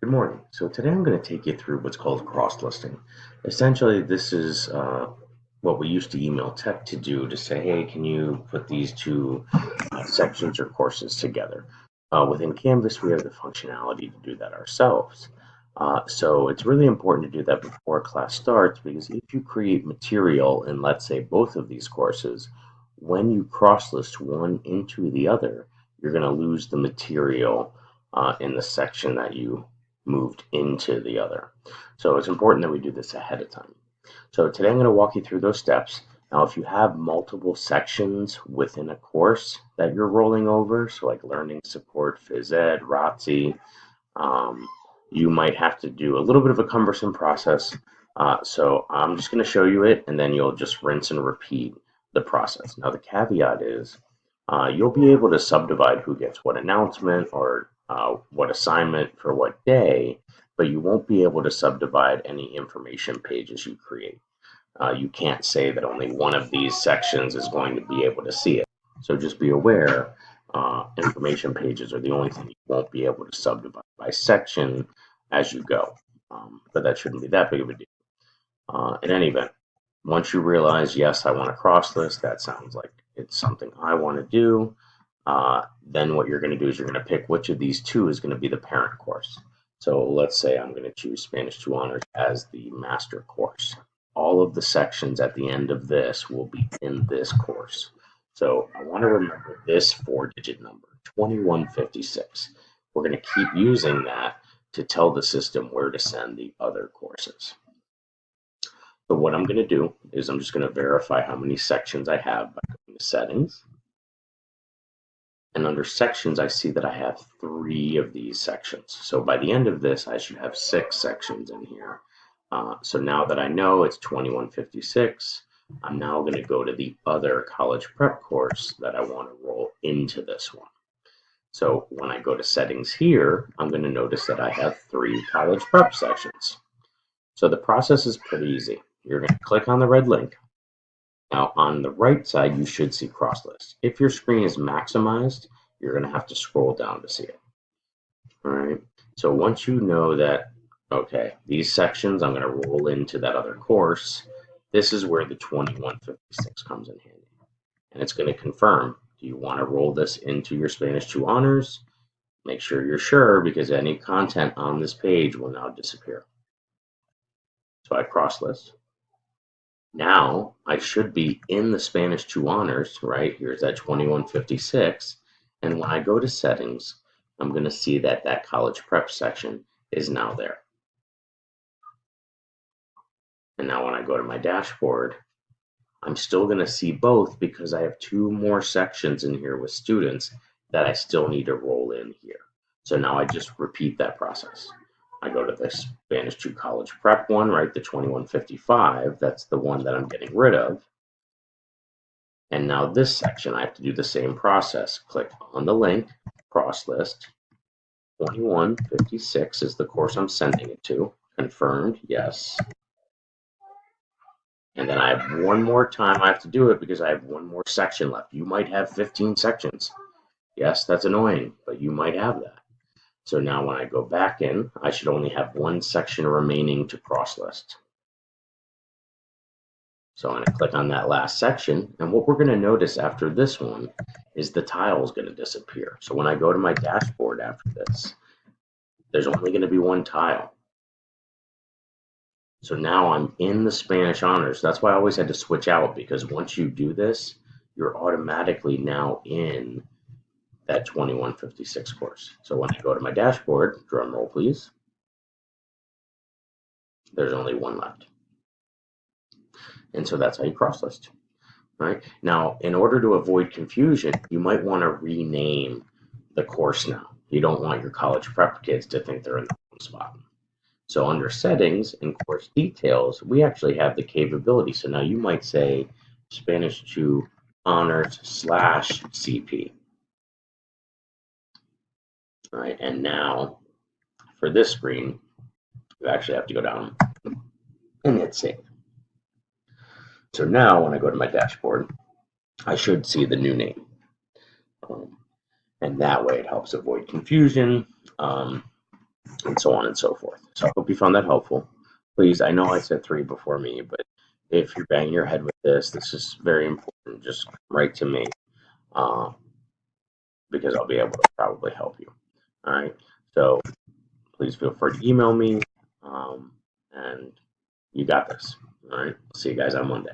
Good morning. So today I'm going to take you through what's called cross-listing. Essentially, this is what we used to email tech to do to say, hey, can you put these two sections or courses together? Within Canvas, we have the functionality to do that ourselves. So it's really important to do that before class starts because if you create material in, let's say, both of these courses, when you cross-list one into the other, you're going to lose the material in the section that you moved into the other. So it's important that we do this ahead of time. So today I'm going to walk you through those steps. Now, if you have multiple sections within a course that you're rolling over, so like learning support, phys ed, ROTC, um, you might have to do a little bit of a cumbersome process. So I'm just going to show you it, and then you'll just rinse and repeat the process. Now, the caveat is you'll be able to subdivide who gets what announcement or what assignment for what day, but you won't be able to subdivide any information pages you create. You can't say that only one of these sections is going to be able to see it. So just be aware, information pages are the only thing you won't be able to subdivide by section as you go. But that shouldn't be that big of a deal. In any event, once you realize, yes, I want to cross list, that sounds like it's something I want to do. Then what you're going to do is you're going to pick which of these two is going to be the parent course. So let's say I'm going to choose Spanish 2 Honors as the master course. All of the sections at the end of this will be in this course. So I want to remember this 4-digit number, 2156. We're going to keep using that to tell the system where to send the other courses. So what I'm going to do is I'm just going to verify how many sections I have by going to settings. And under sections, I see that I have 3 of these sections. So by the end of this, I should have 6 sections in here. So now that I know it's 2156, I'm now going to go to the other college prep course that I want to roll into this one. So when I go to settings here, I'm going to notice that I have 3 college prep sections. So the process is pretty easy. You're going to click on the red link. Now on the right side, you should see CrossList. If your screen is maximized, you're going to have to scroll down to see it. All right. So once you know that, okay, these sections I'm going to roll into that other course, this is where the 2156 comes in handy. And it's going to confirm, do you want to roll this into your Spanish 2 honors? Make sure you're sure because any content on this page will now disappear. So I cross list. Now I should be in the Spanish 2 honors, right? Here's that 2156. And when I go to settings, I'm going to see that that college prep section is now there. And now when I go to my dashboard, I'm still going to see both because I have 2 more sections in here with students that I still need to roll in here. So now I just repeat that process. I go to the Spanish 2 college prep one, right? The 2155, that's the one that I'm getting rid of. And now this section, I have to do the same process. Click on the link, cross list. 2156 is the course I'm sending it to. Confirmed, yes. And then I have one more time I have to do it because I have one more section left. You might have 15 sections. Yes, that's annoying, but you might have that. So now when I go back in, I should only have one section remaining to cross list. So I'm going to click on that last section. And what we're going to notice after this one is the tile is going to disappear. So when I go to my dashboard after this, there's only going to be one tile. So now I'm in the Spanish honors. That's why I always had to switch out because once you do this, you're automatically now in that 2156 course. So when I go to my dashboard, drum roll please, there's only one left. And so that's how you cross list. Right? Now, in order to avoid confusion, you might want to rename the course now. You don't want your college prep kids to think they're in the wrong spot. So under settings and course details, we actually have the capability. So now you might say Spanish 2 honors / CP. All right, and now for this screen, you actually have to go down and hit save. So now when I go to my dashboard, I should see the new name. And that way it helps avoid confusion. and so on and so forth. So I hope you found that helpful. Please, I know I said 3 before me, but if you're banging your head with this is very important. Just write to me uh, because I'll be able to probably help you. All right. So please feel free to email me, and you got this. All right. See you guys on Monday.